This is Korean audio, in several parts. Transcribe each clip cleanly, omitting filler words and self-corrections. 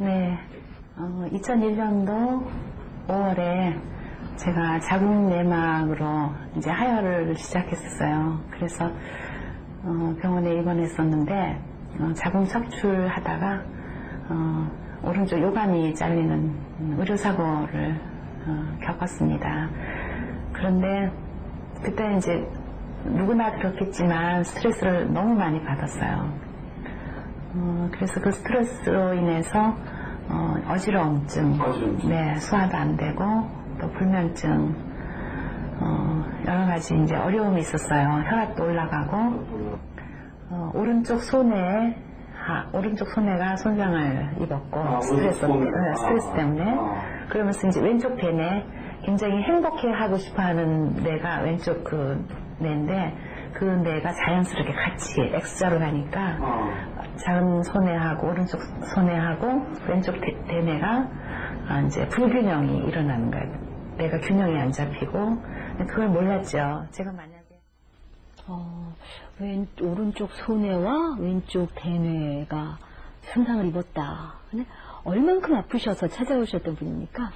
네, 2001년도 5월에 제가 자궁 내막으로 이제 하혈을 시작했었어요. 그래서 병원에 입원했었는데 자궁 척출하다가 오른쪽 요감이 잘리는 의료사고를 겪었습니다. 그런데 그때 이제 누구나 그렇겠지만 스트레스를 너무 많이 받았어요. 그래서 그 스트레스로 인해서 어지러움증, 네, 소화도 안 되고 또 불면증, 여러 가지 이제 어려움이 있었어요. 혈압도 올라가고 오른쪽 손에가 손상을 입었고 스트레스 때문에. 그러면서 이제 왼쪽 대뇌, 굉장히 행복해하고 싶어하는 뇌가 왼쪽 그 뇌인데 그 뇌가 자연스럽게 같이 X자로 가니까 작은 손해하고 오른쪽 손해하고 왼쪽 대뇌가 이제 불균형이 일어나는 거예요. 뇌가 균형이 안 잡히고. 그걸 몰랐죠. 제가 만약에 오른쪽 손해와 왼쪽 대뇌가 손상을 입었다. 근데 얼만큼 아프셔서 찾아오셨던 분입니까?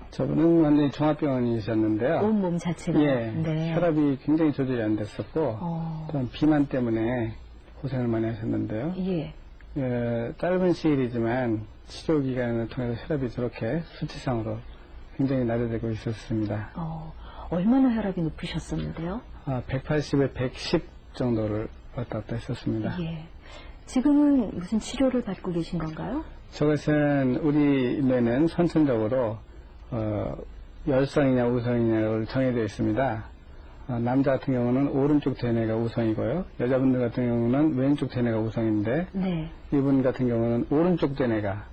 저분은 완전히 종합병원이셨는데요. 온몸 자체가. 예, 네. 혈압이 굉장히 조절이 안 됐었고 또 비만 때문에 고생을 많이 하셨는데요. 예. 짧은 시일이지만 치료 기간을 통해서 혈압이 저렇게 수치상으로 굉장히 낮아지고 있었습니다. 얼마나 혈압이 높으셨었는데요? 180에 110 정도를 왔다 갔다 했었습니다. 예. 지금은 무슨 치료를 받고 계신 건가요? 저것은 우리 뇌는 선천적으로 열성이냐 우성이냐를 정해져 있습니다. 남자 같은 경우는 오른쪽 대뇌가 우성이고요. 여자분들 같은 경우는 왼쪽 대뇌가 우성인데 네. 이분 같은 경우는 오른쪽 대뇌가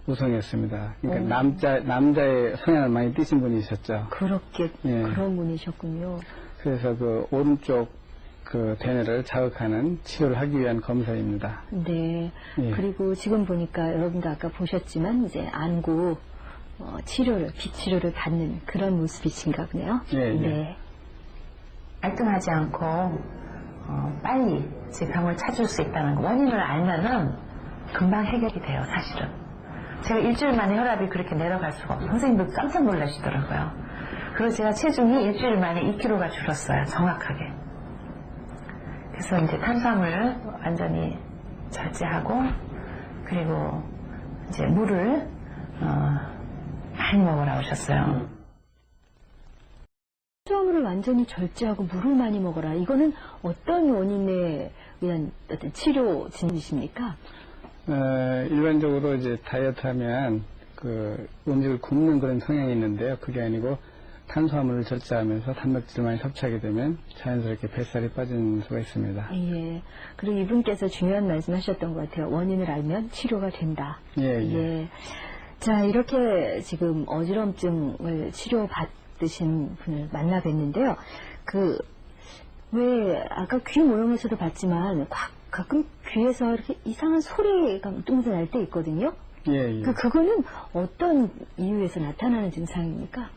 우성이었습니다. 그러니까 남자의 성향을 많이 띠신 분이셨죠. 그렇게 예. 그런 분이셨군요. 그래서 그 오른쪽 그 대뇌를 자극하는 치료를 하기 위한 검사입니다. 네. 예. 그리고 지금 보니까 여러분도 아까 보셨지만 이제 안구 비치료를 받는 그런 모습이신가 보네요. 예, 예. 네. 알뜰하지 않고 빨리 제 병을 찾을 수 있다는 거. 원인을 알면은 금방 해결이 돼요, 사실은. 제가 일주일 만에 혈압이 그렇게 내려갈 수가 없어요. 선생님도 깜짝 놀라시더라고요. 그리고 제가 체중이 일주일 만에 2kg가 줄었어요, 정확하게. 그래서 이제 탄수화물 완전히 절제하고, 그리고 이제 물을 많이 먹으라 오셨어요. 탄수화물을 완전히 절제하고 물을 많이 먹어라. 이거는 어떤 원인에 의한 어떤 치료 진료이십니까? 일반적으로 이제 다이어트 하면 그 음식을 굶는 그런 성향이 있는데요. 그게 아니고 탄수화물을 절제하면서 단백질을 많이 섭취하게 되면 자연스럽게 뱃살이 빠지는 수가 있습니다. 예. 그리고 이분께서 중요한 말씀 하셨던 것 같아요. 원인을 알면 치료가 된다. 예, 예. 예. 자, 이렇게 지금 어지럼증을 치료받으신 분을 만나 뵀는데요. 왜 아까 귀 모형에서도 봤지만 가끔 귀에서 이렇게 이상한 소리가 뚱뚱 날 때 있거든요. 예, 예. 그거는 어떤 이유에서 나타나는 증상입니까?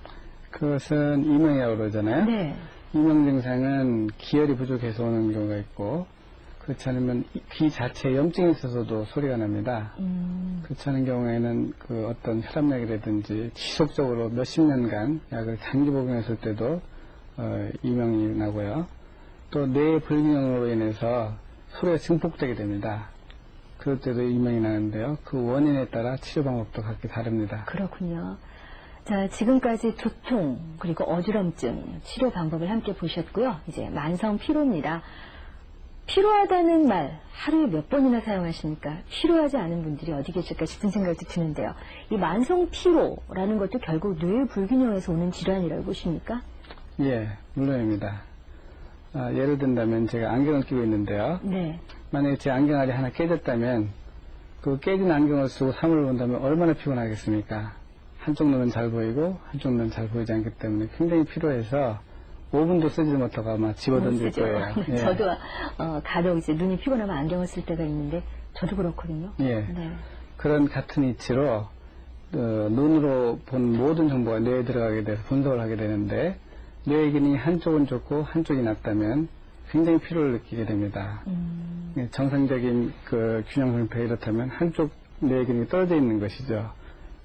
그것은 이명이라고 그러잖아요. 네. 이명 증상은 기혈이 부족해서 오는 경우가 있고, 그렇지 않으면 귀 자체에 염증이 있어서도 소리가 납니다. 그렇지 않은 경우에는 그 어떤 혈압약이라든지 지속적으로 몇십 년간 약을 장기 복용했을 때도 이명이 나고요. 또 뇌 불균형으로 인해서 소리가 증폭되게 됩니다. 그럴 때도 이명이 나는데요. 그 원인에 따라 치료 방법도 각기 다릅니다. 그렇군요. 자, 지금까지 두통 그리고 어지럼증 치료 방법을 함께 보셨고요. 이제 만성 피로입니다. 피로하다는 말 하루에 몇 번이나 사용하십니까? 피로하지 않은 분들이 어디 계실까 싶은 생각도 드는데요. 이 만성 피로라는 것도 결국 뇌 불균형에서 오는 질환이라고 보십니까? 예, 물론입니다. 예를 든다면 제가 안경을 끼고 있는데요. 네. 만약에 제 안경알이 하나 깨졌다면 그 깨진 안경을 쓰고 사물을 본다면 얼마나 피곤하겠습니까? 한쪽 눈은 잘 보이고 한쪽 눈은 잘 보이지 않기 때문에 굉장히 피로해서 5분도 쓰지 못하고 아마 집어던질 거예요. 예. 저도 간혹 이제 눈이 피곤하면 안경을 쓸 때가 있는데 저도 그렇거든요. 예. 네. 그런 같은 이치로 눈으로 본 모든 정보가 뇌에 들어가게 돼서 분석을 하게 되는데 뇌의 기능이 한쪽은 좋고 한쪽이 낮다면 굉장히 피로를 느끼게 됩니다. 정상적인 그 균형 상태가 이렇다면 한쪽 뇌 기능이 떨어져 있는 것이죠.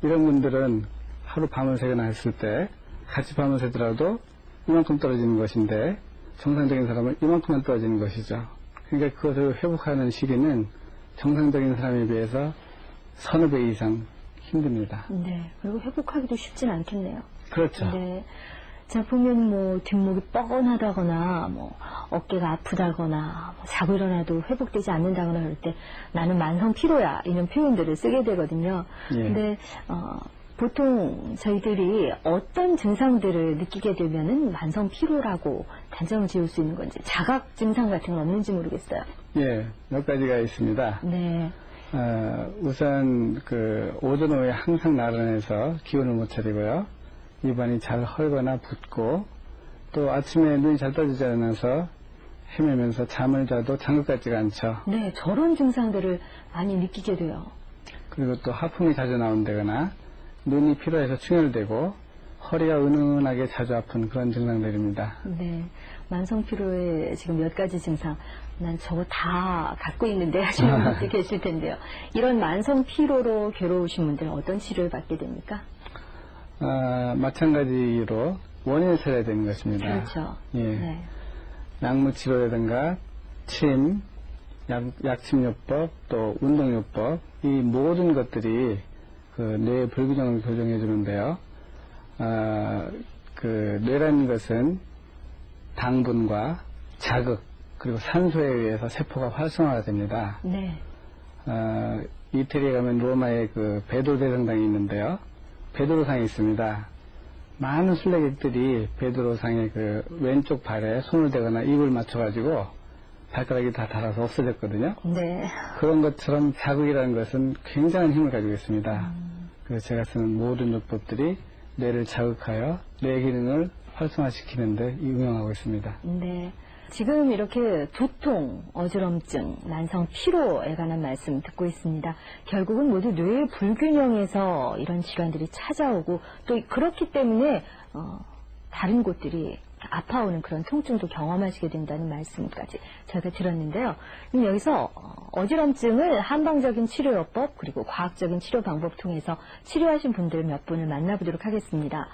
이런 분들은 하루 밤을 새거나 했을 때 같이 밤을 새더라도 이만큼 떨어지는 것인데 정상적인 사람은 이만큼만 떨어지는 것이죠. 그러니까 그것을 회복하는 시기는 정상적인 사람에 비해서 서너 배 이상 힘듭니다. 네. 그리고 회복하기도 쉽진 않겠네요. 그렇죠. 네. 자, 보면 뭐 뒷목이 뻐근하다거나 뭐 어깨가 아프다거나 뭐 자고 일어나도 회복되지 않는다거나 그럴 때 나는 만성 피로야 이런 표현들을 쓰게 되거든요. 예. 근데 보통 저희들이 어떤 증상들을 느끼게 되면은 만성 피로라고 단정을 지을 수 있는 건지 자각 증상 같은 건 없는지 모르겠어요. 예, 몇 가지가 있습니다. 네. 우선 오전 오후에 항상 나른해서 기운을 못 차리고요. 입안이 잘 헐거나 붓고 또 아침에 눈이 잘 떠지지 않아서 헤매면서 잠을 자도 장것 같지가 않죠. 네, 저런 증상들을 많이 느끼게 돼요. 그리고 또 하품이 자주 나온다거나 눈이 피로해서 충혈되고 허리가 은은하게 자주 아픈 그런 증상들입니다. 네, 만성 피로의 지금 몇 가지 증상, 난 저거 다 갖고 있는데 하시는 분들 계실 텐데요. 이런 만성 피로로 괴로우신 분들은 어떤 치료를 받게 됩니까? 마찬가지로 원인을 찾아야 되는 것입니다. 그렇죠. 예. 네. 약물치료라든가 침, 약침요법, 또 운동요법, 이 모든 것들이 뇌의 불균형을 교정해 주는데요. 뇌라는 것은 당분과 자극, 그리고 산소에 의해서 세포가 활성화가 됩니다. 네. 이태리에 가면 로마에 베드로 대성당이 있는데요. 베드로상이 있습니다. 많은 순례객들이 베드로상의 왼쪽 발에 손을 대거나 입을 맞춰가지고 발가락이 다 닳아서 없어졌거든요. 네. 그런 것처럼 자극이라는 것은 굉장한 힘을 가지고 있습니다. 그래서 제가 쓰는 모든 요법들이 뇌를 자극하여 뇌 기능을 활성화시키는 데 응용하고 있습니다. 네. 지금 이렇게 두통, 어지럼증, 만성 피로에 관한 말씀 듣고 있습니다. 결국은 모두 뇌의 불균형에서 이런 질환들이 찾아오고 또 그렇기 때문에 다른 곳들이 아파오는 그런 통증도 경험하시게 된다는 말씀까지 저희가 들었는데요. 그럼 여기서 어지럼증을 한방적인 치료요법 그리고 과학적인 치료 방법 통해서 치료하신 분들 몇 분을 만나보도록 하겠습니다.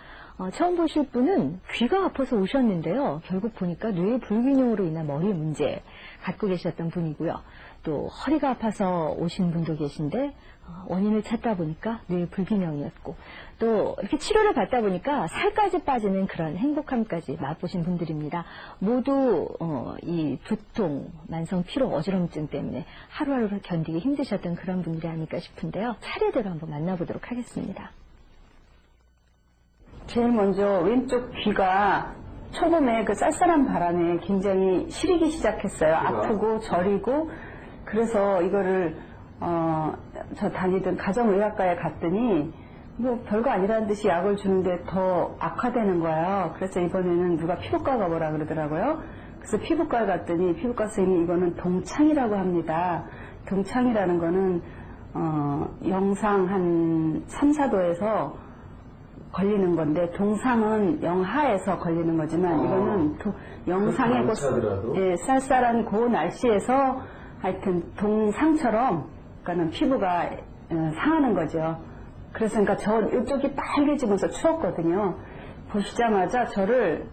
처음 보실 분은 귀가 아파서 오셨는데요. 결국 보니까 뇌의 불균형으로 인한 머리 문제 갖고 계셨던 분이고요. 또 허리가 아파서 오신 분도 계신데 원인을 찾다 보니까 뇌의 불균형이었고 또 이렇게 치료를 받다 보니까 살까지 빠지는 그런 행복함까지 맛보신 분들입니다. 모두 이 두통, 만성 피로, 어지럼증 때문에 하루하루를 견디기 힘드셨던 그런 분들이 아닐까 싶은데요. 차례대로 한번 만나보도록 하겠습니다. 제일 먼저 왼쪽 귀가 초봄에 쌀쌀한 바람에 굉장히 시리기 시작했어요. 아프고 저리고. 그래서 이거를 저 다니던 가정의학과에 갔더니 뭐 별거 아니라는 듯이 약을 주는데 더 악화되는 거예요. 그래서 이번에는 누가 피부과가 뭐라 그러더라고요. 그래서 피부과에 갔더니 피부과 선생님이 이거는 동창이라고 합니다. 동창이라는 거는 영상 한 3, 4도에서 걸리는 건데 동상은 영하에서 걸리는 거지만 이거는 영상의 쌀쌀한 그 날씨에서 하여튼 동상처럼 그러니까는 피부가 상하는 거죠. 그래서 그러니까 저 이쪽이 빨개지면서 추웠거든요. 보시자마자 저를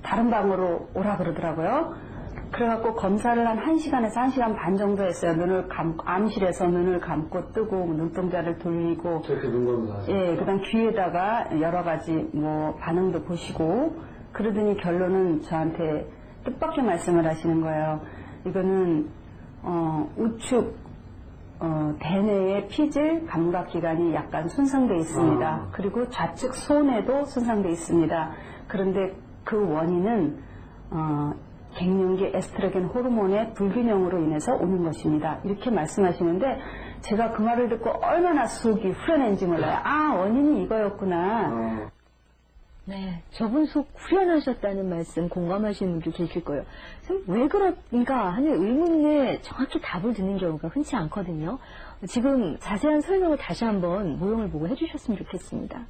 다른 방으로 오라 그러더라고요. 그래갖고 검사를 한 1시간에서 1시간 반 정도 했어요. 암실에서 눈을 감고 뜨고 눈동자를 돌리고 예, 그다음 귀에다가 여러 가지 뭐 반응도 보시고 그러더니 결론은 저한테 뜻밖의 말씀을 하시는 거예요. 이거는 우측 대뇌의 피질 감각기관이 약간 손상되어 있습니다. 그리고 좌측 손에도 손상되어 있습니다. 그런데 그 원인은 갱년기 에스트로겐 호르몬의 불균형으로 인해서 오는 것입니다. 이렇게 말씀하시는데 제가 그 말을 듣고 얼마나 속이 후련한지 몰라요. 아, 원인이 이거였구나. 네, 저분 속 후련하셨다는 말씀 공감하시는 분들 계실 거예요. 왜 그런가 하는 의문에 정확히 답을 듣는 경우가 흔치 않거든요. 지금 자세한 설명을 다시 한번 모형을 보고 해주셨으면 좋겠습니다.